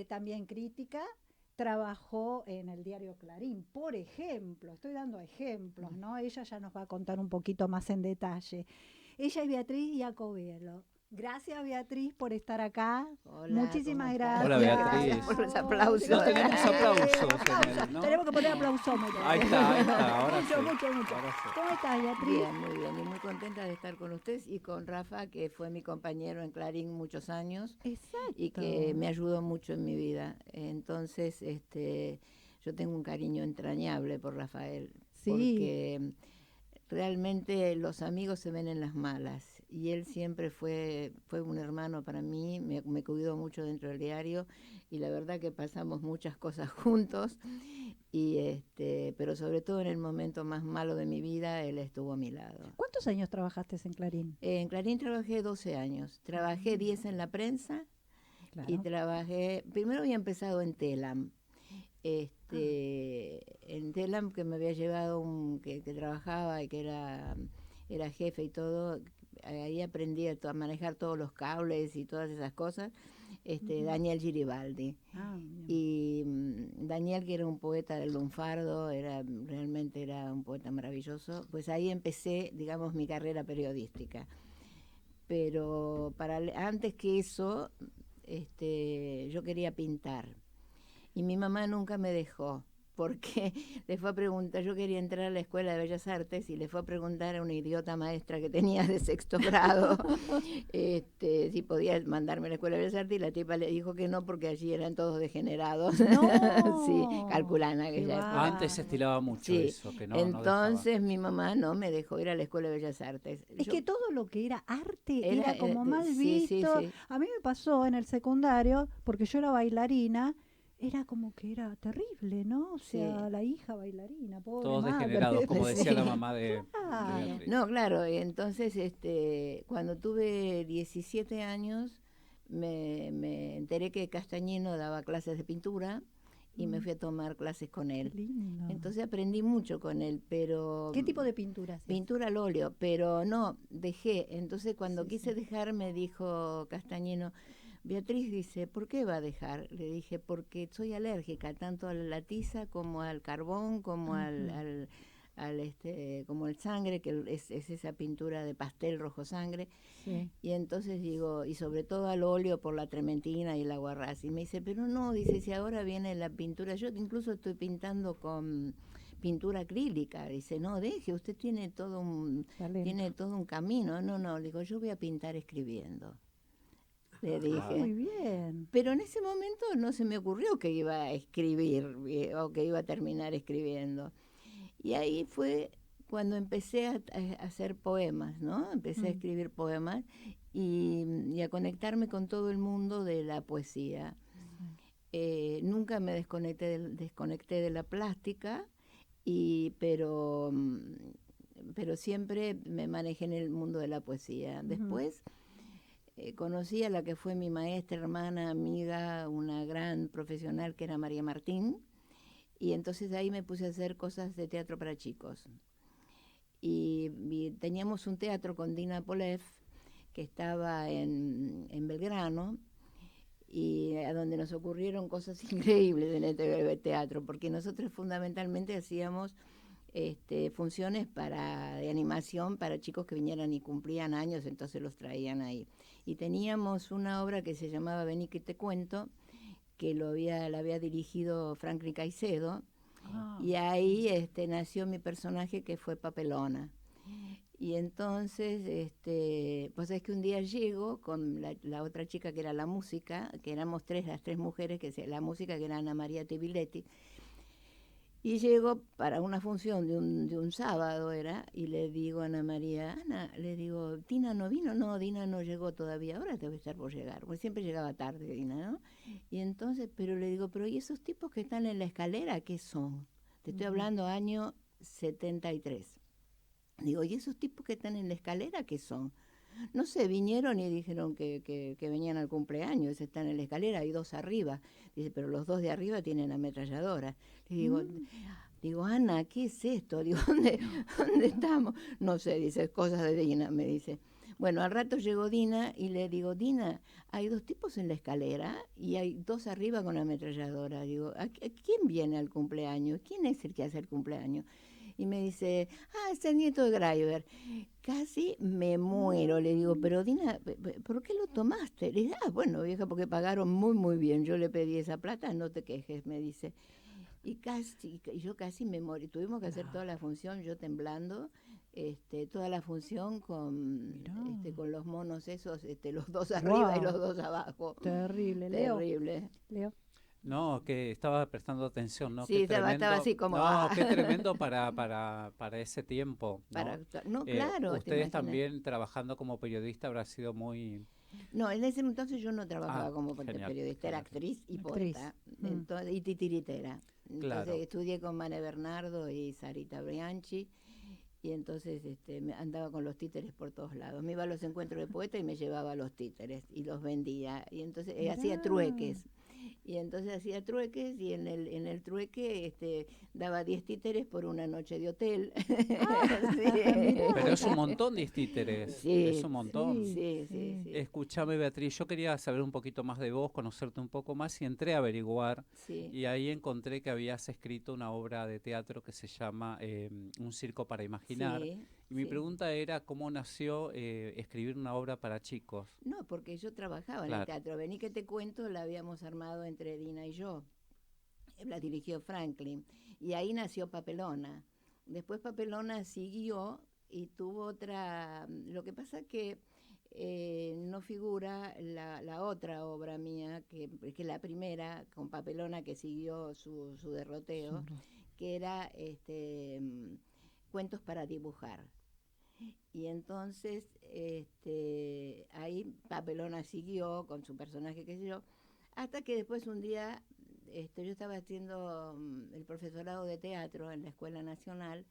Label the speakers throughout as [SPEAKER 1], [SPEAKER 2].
[SPEAKER 1] también crítica, trabajó en el diario Clarín, por ejemplo, estoy dando ejemplos, ¿no? Ella ya nos va a contar un poquito más en detalle. Ella es Beatriz Iacobielo. Gracias, Beatriz, por estar acá.
[SPEAKER 2] Hola, ¿cómo
[SPEAKER 1] Muchísimas
[SPEAKER 2] estás?
[SPEAKER 3] Hola,
[SPEAKER 1] gracias.
[SPEAKER 3] Beatriz.
[SPEAKER 2] Por los
[SPEAKER 1] Oh,
[SPEAKER 2] aplausos.
[SPEAKER 3] No tenemos aplausos
[SPEAKER 1] Aplausos.
[SPEAKER 3] en el, ¿no?
[SPEAKER 1] Tenemos que poner aplausómetro.
[SPEAKER 3] Ahí está, ahora
[SPEAKER 1] mucho,
[SPEAKER 3] sí.
[SPEAKER 1] mucho, mucho.
[SPEAKER 3] Ahora sí.
[SPEAKER 1] ¿Cómo estás, Beatriz?
[SPEAKER 2] Bien, muy bien. Y muy contenta de estar con ustedes y con Rafa, que fue mi compañero en Clarín muchos años
[SPEAKER 1] Exacto.
[SPEAKER 2] y que me ayudó mucho en mi vida. Entonces, yo tengo un cariño entrañable por Rafael,
[SPEAKER 1] Sí.
[SPEAKER 2] porque realmente los amigos se ven en las malas y él siempre fue un hermano para mí, me cuidó mucho dentro del diario y la verdad que pasamos muchas cosas juntos y pero sobre todo en el momento más malo de mi vida él estuvo a mi lado.
[SPEAKER 1] ¿Cuántos años trabajaste en Clarín?
[SPEAKER 2] En Clarín trabajé 12 años, trabajé 10 en la prensa y trabajé, primero había empezado en Telam. En Telam, que me había llevado que trabajaba y que era jefe y todo, ahí aprendí a manejar todos los cables y todas esas cosas, Daniel Giribaldi. Y Daniel, que era un poeta del lunfardo, realmente era un poeta maravilloso, pues ahí empecé, digamos, mi carrera periodística. Pero antes que eso, yo quería pintar. Y mi mamá nunca me dejó, porque le fue a preguntar, yo quería entrar a la Escuela de Bellas Artes y le fue a preguntar a una idiota maestra que tenía de sexto grado si podía mandarme a la Escuela de Bellas Artes, y la tipa le dijo que no, porque allí eran todos degenerados.
[SPEAKER 1] No.
[SPEAKER 2] Sí, calculana que ya
[SPEAKER 1] va.
[SPEAKER 3] Antes se estilaba mucho
[SPEAKER 2] sí.
[SPEAKER 3] eso, que no
[SPEAKER 2] Entonces
[SPEAKER 3] dejaba.
[SPEAKER 2] mi mamá no me dejó ir a la Escuela de Bellas Artes.
[SPEAKER 1] Es que todo lo que era arte era como mal
[SPEAKER 2] sí,
[SPEAKER 1] visto.
[SPEAKER 2] sí, sí.
[SPEAKER 1] A mí me pasó en el secundario, porque yo era bailarina, era como que era terrible, ¿no? O sea, la hija bailarina, pobre
[SPEAKER 3] Todos
[SPEAKER 1] madre.
[SPEAKER 3] degenerados, como decía
[SPEAKER 2] Sí.
[SPEAKER 3] la mamá de
[SPEAKER 1] Claro.
[SPEAKER 3] Beatriz.
[SPEAKER 2] No, claro, entonces cuando tuve 17 años me enteré que Castañino daba clases de pintura y me fui a tomar clases con
[SPEAKER 1] Qué
[SPEAKER 2] él.
[SPEAKER 1] lindo.
[SPEAKER 2] Entonces aprendí mucho con él, pero...
[SPEAKER 1] ¿Qué tipo de pintura hacías?
[SPEAKER 2] Pintura al óleo, pero no, dejé. Entonces cuando
[SPEAKER 1] Sí,
[SPEAKER 2] quise
[SPEAKER 1] sí.
[SPEAKER 2] dejar me dijo Castañino, Beatriz dice, ¿por qué va a dejar? Le dije, porque soy alérgica tanto a la tiza como al carbón, como como el sangre, que es esa pintura de pastel rojo sangre.
[SPEAKER 1] Sí.
[SPEAKER 2] Y entonces digo, y sobre todo al óleo por la trementina y la guarrás. Y me dice, pero no, dice, si ahora viene la pintura, yo incluso estoy pintando con pintura acrílica. Dice, no, deje, usted tiene todo un camino. No, le digo, yo voy a pintar escribiendo. Le dije.
[SPEAKER 1] Muy bien.
[SPEAKER 2] Pero en ese momento no se me ocurrió que iba a escribir o que iba a terminar escribiendo. Y ahí fue cuando empecé a hacer poemas, ¿no? Empecé a escribir poemas y a conectarme con todo el mundo de la poesía. Nunca me desconecté de la plástica, pero siempre me manejé en el mundo de la poesía. Después conocí a la que fue mi maestra, hermana, amiga, una gran profesional que era María Martín, y entonces ahí me puse a hacer cosas de teatro para chicos. Y teníamos un teatro con Dina Polev, que estaba en Belgrano, y a donde nos ocurrieron cosas increíbles en este teatro, porque nosotros fundamentalmente hacíamos funciones de animación para chicos que vinieran y cumplían años, entonces los traían ahí. Y teníamos una obra que se llamaba Vení que te cuento, que la había dirigido Franklin Caicedo, y ahí nació mi personaje, que fue Papelona. Y entonces, pues es que un día llego con la otra chica que era la música, que éramos las tres mujeres, la música, que era Ana María Tibiletti, y llego para una función de un sábado era, y le digo a Ana María, Ana, le digo, ¿Tina no vino? No, Dina no llegó todavía, ahora debe estar por llegar, porque siempre llegaba tarde Dina, ¿no? Y entonces, pero le digo, pero ¿y esos tipos que están en la escalera, qué son? Te estoy hablando año 73. Digo, ¿y esos tipos que están en la escalera qué son? No sé, vinieron y dijeron que venían al cumpleaños, están en la escalera, hay dos arriba. Dice, pero los dos de arriba tienen ametralladoras. Le digo, Ana, ¿qué es esto? Digo, ¿dónde estamos? No sé, dice, cosas de Dina, me dice. Bueno, al rato llegó Dina y le digo, Dina, hay 2 tipos en la escalera y hay 2 arriba con la ametralladora. Digo, ¿a quién viene al cumpleaños? ¿Quién es el que hace el cumpleaños? Y me dice, es el nieto de Greiber. Casi me muero, le digo, pero Dina, ¿por qué lo tomaste? Le digo, bueno, vieja, porque pagaron muy, muy bien. Yo le pedí esa plata, no te quejes, me dice. Y yo casi me morí. Tuvimos que hacer toda la función, yo temblando, toda la función con los monos esos, los 2 arriba y los 2 abajo.
[SPEAKER 1] Terrible,
[SPEAKER 2] Terrible.
[SPEAKER 1] Leo.
[SPEAKER 3] No, que estaba prestando atención, ¿no?
[SPEAKER 2] Sí, estaba así como...
[SPEAKER 3] No, qué tremendo para ese tiempo, ¿no?
[SPEAKER 2] No, claro.
[SPEAKER 3] Ustedes también trabajando como periodista habrá sido muy...
[SPEAKER 2] No, en ese entonces yo no trabajaba como periodista, era actriz y poeta, y titiritera. Entonces estudié con Mane Bernardo y Sarita Brianchi, y entonces me andaba con los títeres por todos lados. Me iba a los encuentros de poeta y me llevaba los títeres y los vendía, y entonces hacía trueques. Y entonces hacía trueques y en el trueque daba 10 títeres por una noche de hotel.
[SPEAKER 3] Pero es un montón 10 títeres,
[SPEAKER 2] sí,
[SPEAKER 3] es un montón.
[SPEAKER 2] Sí.
[SPEAKER 3] Escúchame, Beatriz, yo quería saber un poquito más de vos, conocerte un poco más y entré a averiguar y ahí encontré que habías escrito una obra de teatro que se llama Un circo para imaginar. Y mi pregunta era, ¿cómo nació escribir una obra para chicos?
[SPEAKER 2] No, porque yo trabajaba en el teatro. Vení que te cuento, la habíamos armado entre Dina y yo. La dirigió Franklin. Y ahí nació Papelona. Después Papelona siguió y tuvo otra... Lo que pasa que no figura la otra obra mía, que la primera, con Papelona, que siguió su derroteo, que era Cuentos para dibujar. Y entonces ahí Papelona siguió con su personaje, qué sé yo, hasta que después un día yo estaba haciendo el profesorado de teatro en la Escuela Nacional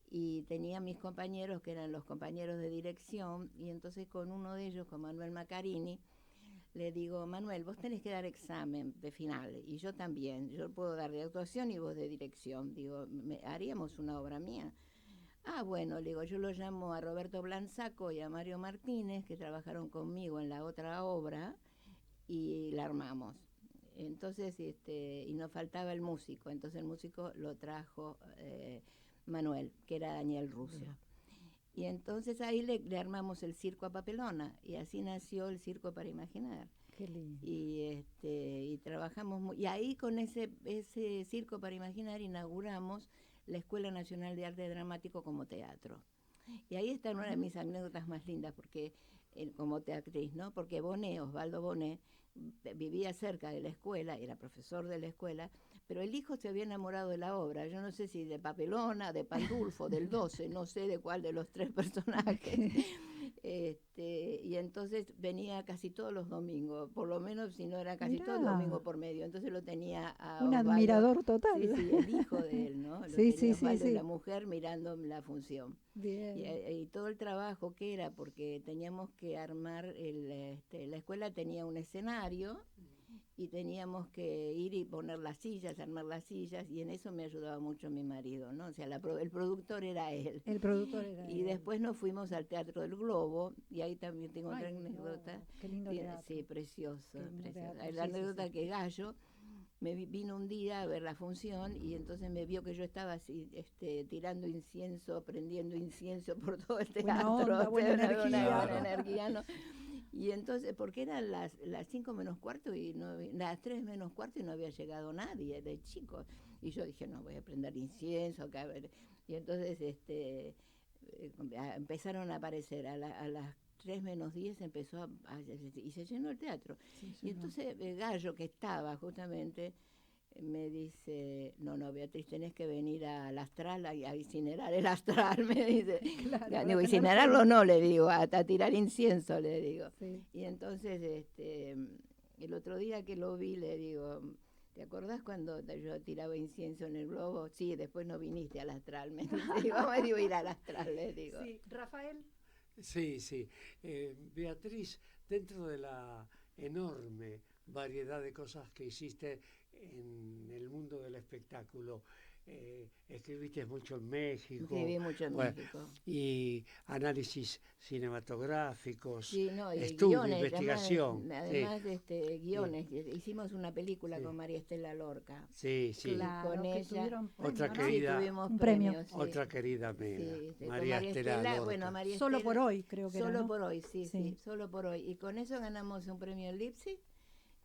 [SPEAKER 2] y tenía mis compañeros que eran los compañeros de dirección, y entonces con uno de ellos, con Manuel Macarini, le digo, Manuel, vos tenés que dar examen de final, y yo también, yo puedo dar de actuación y vos de dirección, digo, haríamos una obra mía. Bueno, le digo, yo lo llamo a Roberto Blanzaco y a Mario Martínez, que trabajaron conmigo en la otra obra, y la armamos. Entonces, y nos faltaba el músico, entonces el músico lo trajo Manuel, que era Daniel Russo. Y entonces ahí le armamos el circo a Papelona, y así nació el Circo para Imaginar.
[SPEAKER 1] Qué lindo.
[SPEAKER 2] Y trabajamos, y ahí con ese Circo para Imaginar inauguramos la Escuela Nacional de Arte Dramático como teatro. Y ahí está una de mis anécdotas más lindas, porque como teatriz, ¿no? Porque Osvaldo Bonet, vivía cerca de la escuela, era profesor de la escuela, pero el hijo se había enamorado de la obra. Yo no sé si de Papelona, de Pandulfo, del 12, no sé de cuál de los 3 personajes. Y entonces venía casi todos los domingos, por lo menos si no era casi todo el domingo por medio. Entonces lo tenía a
[SPEAKER 1] un
[SPEAKER 2] Osvaldo,
[SPEAKER 1] admirador total.
[SPEAKER 2] Sí, el hijo de él, ¿no? Lo tenía Osvaldo y la mujer mirando la función.
[SPEAKER 1] Bien.
[SPEAKER 2] Y todo el trabajo que era, porque teníamos que armar, la escuela tenía un escenario y teníamos que ir y poner las sillas, armar las sillas, y en eso me ayudaba mucho mi marido, ¿no? O sea, el productor era él.
[SPEAKER 1] El productor era él.
[SPEAKER 2] Y después nos fuimos al Teatro del Globo, y ahí también tengo otra anécdota.
[SPEAKER 1] No, qué lindo teatro.
[SPEAKER 2] Sí, precioso.
[SPEAKER 1] Teatro,
[SPEAKER 2] la anécdota que Gallo vino un día a ver la función, y entonces me vio que yo estaba así, tirando incienso, prendiendo incienso por todo el teatro.
[SPEAKER 1] Buena
[SPEAKER 2] energía, ¿no? Y entonces, porque eran las 5 menos cuarto y las 3 menos cuarto y no había llegado nadie de chicos. Y yo dije, no, voy a prender incienso acá. Y entonces empezaron a aparecer a las 3 menos 10 empezó y se llenó el teatro. Y entonces Gallo, que estaba justamente, me dice, no, Beatriz, tenés que venir al Astral, a incinerar el Astral, me dice. Claro, digo, incinerarlo no, le digo, a tirar incienso, le digo. Sí. Y entonces, el otro día que lo vi, le digo, ¿te acordás cuando yo tiraba incienso en el globo? Sí, después no viniste al Astral, me dice, vamos a ir al Astral, le digo.
[SPEAKER 1] Sí, Rafael.
[SPEAKER 4] Sí. Beatriz, dentro de la enorme variedad de cosas que hiciste en el mundo del espectáculo, escribiste mucho en México.
[SPEAKER 2] Escribí mucho en México.
[SPEAKER 4] Y análisis cinematográficos,
[SPEAKER 2] sí, no, y
[SPEAKER 4] estudio,
[SPEAKER 2] guiones,
[SPEAKER 4] investigación.
[SPEAKER 2] Además hicimos guiones, una película con María Estela Lorca.
[SPEAKER 4] Sí, sí.
[SPEAKER 1] Claro,
[SPEAKER 2] con
[SPEAKER 1] que
[SPEAKER 2] ella,
[SPEAKER 1] tuvieron premio,
[SPEAKER 4] otra
[SPEAKER 1] ¿no?
[SPEAKER 4] querida,
[SPEAKER 2] sí, tuvimos
[SPEAKER 1] un premio.
[SPEAKER 2] premios, sí.
[SPEAKER 4] Otra querida amiga,
[SPEAKER 2] Con
[SPEAKER 4] María Estela Lorca.
[SPEAKER 2] Bueno, María
[SPEAKER 1] Solo
[SPEAKER 2] Estela,
[SPEAKER 1] por hoy, creo que
[SPEAKER 2] solo
[SPEAKER 1] era, ¿no?
[SPEAKER 2] por hoy, sí, solo por hoy. Y con eso ganamos un premio en Leipzig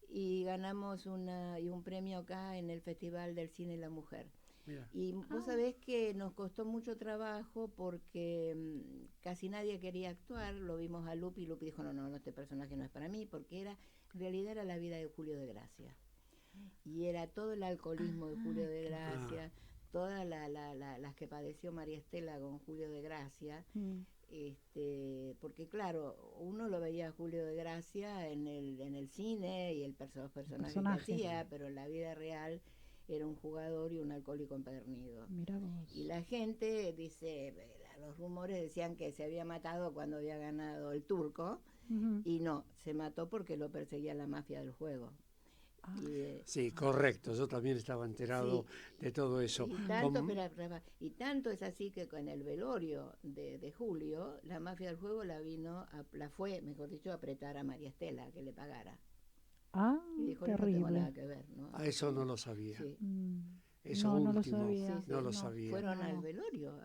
[SPEAKER 2] y ganamos un premio acá en el Festival del Cine y la Mujer.
[SPEAKER 4] Mira.
[SPEAKER 2] Y vos sabés que nos costó mucho trabajo porque casi nadie quería actuar. Lo vimos a Lupi y Lupi dijo, no, este personaje no es para mí, porque en realidad era la vida de Julio de Gracia. Y era todo el alcoholismo de Julio de Gracia, todas las que padeció María Estela con Julio de Gracia. Porque claro, uno lo veía a Julio de Gracia en el cine y los personajes que hacía, pero en la vida real era un jugador y un alcohólico empedernido.
[SPEAKER 1] Mirá vos.
[SPEAKER 2] Y la gente dice, los rumores decían que se había matado cuando había ganado el Turco, y no, se mató porque lo perseguía la mafia del juego.
[SPEAKER 4] Sí, correcto, yo también estaba enterado de todo eso.
[SPEAKER 2] Y tanto es así que con el velorio de Julio, la mafia del juego la fue, mejor dicho, a apretar a María Estela que le pagara. Y dijo,
[SPEAKER 1] terrible.
[SPEAKER 2] no tengo nada que ver, ¿no?
[SPEAKER 4] A eso no lo sabía.
[SPEAKER 2] Sí.
[SPEAKER 4] Eso
[SPEAKER 1] no,
[SPEAKER 4] último,
[SPEAKER 1] no lo sabía.
[SPEAKER 4] no lo sabía.
[SPEAKER 2] Fueron al velorio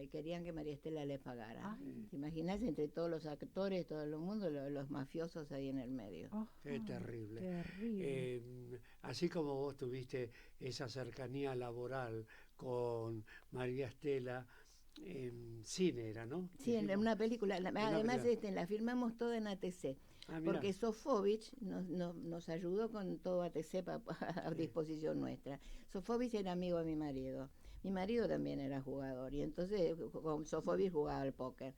[SPEAKER 2] y querían que María Estela les pagara. ¿Te imaginas? Entre todos los actores, todo el mundo, los mafiosos ahí en el medio.
[SPEAKER 4] Qué terrible. Así como vos tuviste esa cercanía laboral con María Estela, en cine era, ¿no?
[SPEAKER 2] Sí, en una película. Además, la filmamos toda en ATC. Porque Sofovich nos ayudó con todo ATC a disposición nuestra. Sofovich era amigo de mi marido. Mi marido también era jugador. Y entonces con Sofovich jugaba al póker.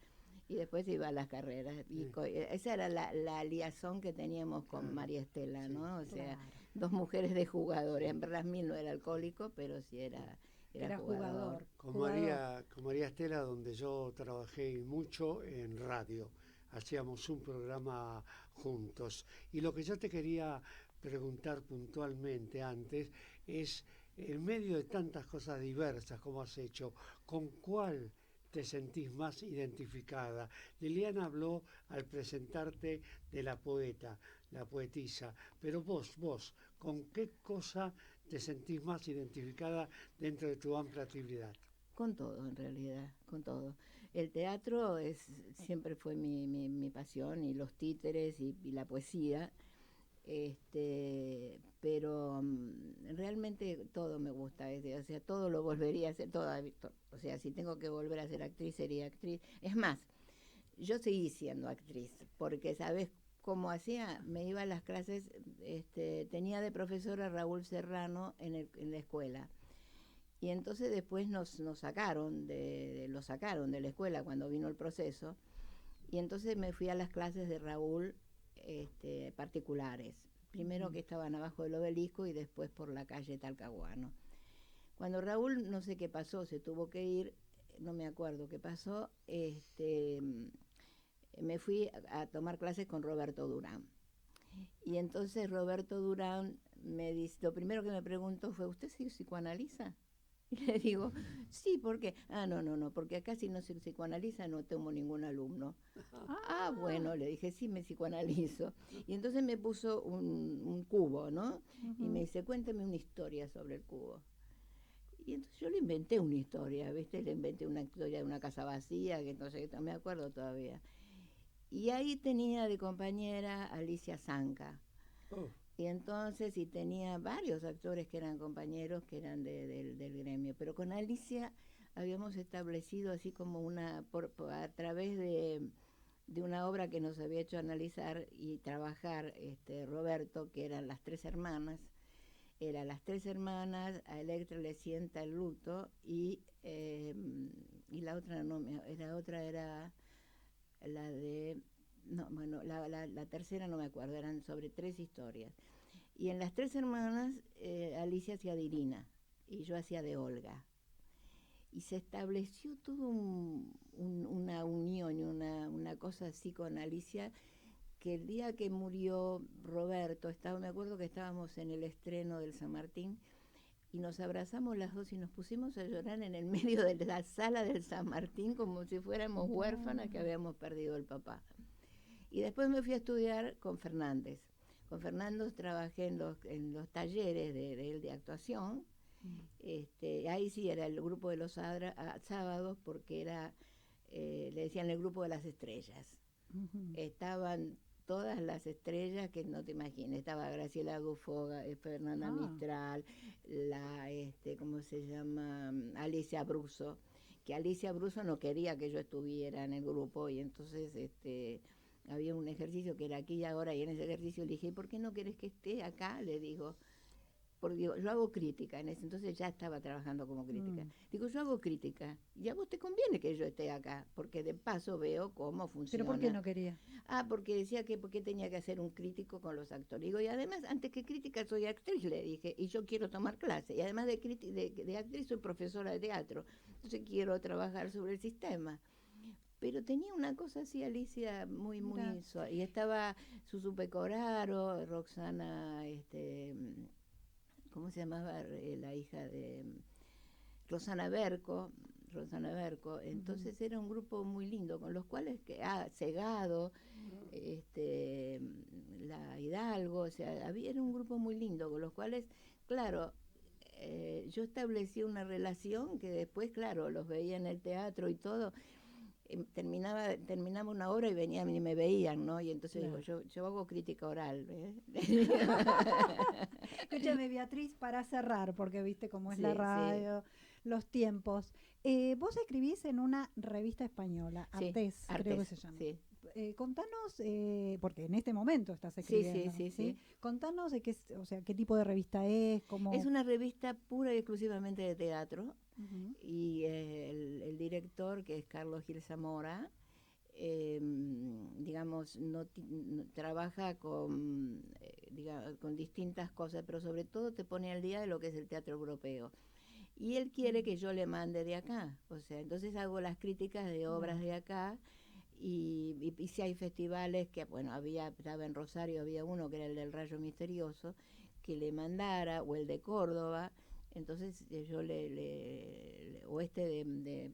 [SPEAKER 2] Y después iba a las carreras. Y esa era la liazón que teníamos con María Estela, ¿no? O sea, dos mujeres de jugadores. En Rasmil no era alcohólico, pero sí era jugador.
[SPEAKER 4] Con María Estela, donde yo trabajé mucho en radio. Hacíamos un programa juntos. Y lo que yo te quería preguntar puntualmente antes es, en medio de tantas cosas diversas como has hecho, ¿con cuál te sentís más identificada? Liliana habló al presentarte de la poeta, la poetisa, pero vos, ¿con qué cosa te sentís más identificada dentro de tu amplia actividad?
[SPEAKER 2] Con todo, en realidad, con todo. El teatro siempre fue mi pasión, y los títeres y la poesía, pero realmente todo me gusta, o sea, todo lo volvería a hacer, o sea, si tengo que volver a ser actriz, sería actriz. Es más, yo seguí siendo actriz, porque ¿sabes cómo hacía? Me iba a las clases, tenía de profesora a Raúl Serrano en la escuela. Y entonces después nos sacaron lo sacaron de la escuela cuando vino el proceso, y entonces me fui a las clases de Raúl particulares, primero que estaban abajo del Obelisco y después por la calle Talcahuano. Cuando Raúl, no sé qué pasó, se tuvo que ir, no me acuerdo qué pasó, me fui a tomar clases con Roberto Durán. Y entonces Roberto Durán me dice, lo primero que me preguntó fue, ¿usted se psicoanaliza? Y le digo, sí, ¿por qué? No, porque acá si no se psicoanaliza no tengo ningún alumno. Bueno, le dije, sí, me psicoanalizo. Y entonces me puso un cubo, ¿no? Y me dice, cuéntame una historia sobre el cubo. Y entonces yo le inventé una historia, ¿viste? Le inventé una historia de una casa vacía, que no sé, no me acuerdo todavía. Y ahí tenía de compañera Alicia Zanca. Y entonces, tenía varios actores que eran compañeros, que eran del gremio. Pero con Alicia habíamos establecido así como a través de una obra que nos había hecho analizar y trabajar Roberto, que eran Las Tres Hermanas. Eran Las Tres Hermanas, a Electra le sienta el luto, y la otra era la de... No, bueno, la tercera no me acuerdo, eran sobre 3 historias. Y en Las Tres Hermanas, Alicia hacía de Irina y yo hacía de Olga. Y se estableció todo una unión y una cosa así con Alicia, que el día que murió Roberto, me acuerdo que estábamos en el estreno del San Martín, y nos abrazamos las dos y nos pusimos a llorar en el medio de la sala del San Martín como si fuéramos huérfanas que habíamos perdido el papá. Y después me fui a estudiar con Fernández. Con Fernando trabajé en los talleres de él de actuación. Ahí sí era el grupo de los sábados porque era, le decían el grupo de las estrellas. Estaban todas las estrellas que no te imaginas. Estaba Graciela Dufo, Fernanda Mistral, ¿cómo se llama? Alicia Bruso, que Alicia Bruso no quería que yo estuviera en el grupo y entonces había un ejercicio que era aquí y ahora, y en ese ejercicio le dije, ¿por qué no querés que esté acá? Le digo, porque yo hago crítica, en ese entonces ya estaba trabajando como crítica. Digo, yo hago crítica, y a vos te conviene que yo esté acá, porque de paso veo cómo funciona.
[SPEAKER 1] ¿Pero por qué no quería?
[SPEAKER 2] Porque decía que porque tenía que hacer un crítico con los actores. Digo, y además, antes que crítica, soy actriz, le dije, y yo quiero tomar clase. Y además de actriz, soy profesora de teatro. Entonces quiero trabajar sobre el sistema. Pero tenía una cosa así, Alicia, muy suave. Y estaba Susu Pecoraro, Roxana, ¿cómo se llamaba? La hija de Rosana Berco. Entonces era un grupo muy lindo, con los cuales, Segado, la Hidalgo, o sea, era un grupo muy lindo, con los cuales, claro, yo establecí una relación que después, claro, los veía en el teatro y todo. Terminaba una obra y venían y me veían, ¿no? Y entonces digo, yo hago crítica oral, ¿ves?
[SPEAKER 1] Escúchame, Beatriz, para cerrar, porque viste cómo es la radio, los tiempos. Vos escribís en una revista española, Artés, creo que se llama.
[SPEAKER 2] Sí.
[SPEAKER 1] Contanos, porque en este momento estás escribiendo. Sí. Contanos de qué tipo de revista es, cómo...
[SPEAKER 2] Es una revista pura y exclusivamente de teatro. Y el director, que es Carlos Gil Zamora, digamos, trabaja con distintas cosas, pero sobre todo te pone al día de lo que es el teatro europeo. Y él quiere que yo le mande de acá, o sea, entonces hago las críticas de obras de acá. Y si hay festivales que, bueno, estaba en Rosario, había uno que era el del Rayo Misterioso, que le mandara, o el de Córdoba. Entonces yo o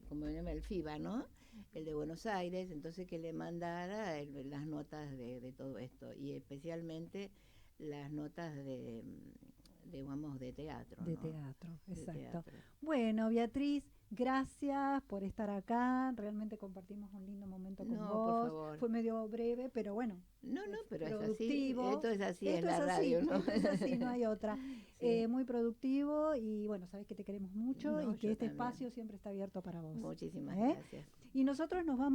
[SPEAKER 2] como se llama, el FIBA, ¿no? El de Buenos Aires, entonces que le mandara las notas de todo esto, y especialmente las notas de teatro.
[SPEAKER 1] De
[SPEAKER 2] ¿no?
[SPEAKER 1] teatro, exacto.
[SPEAKER 2] De teatro.
[SPEAKER 1] Bueno, Beatriz, gracias por estar acá. Realmente compartimos un lindo momento con vos.
[SPEAKER 2] Por favor.
[SPEAKER 1] Fue medio breve, pero bueno.
[SPEAKER 2] No, pero
[SPEAKER 1] productivo.
[SPEAKER 2] es así. Esto es así, es la radio, ¿no?
[SPEAKER 1] Esto es así, no hay otra. Sí. Muy productivo y bueno, sabes que te queremos mucho y que este espacio siempre está abierto para vos.
[SPEAKER 2] Muchísimas gracias.
[SPEAKER 1] Y nosotros nos vamos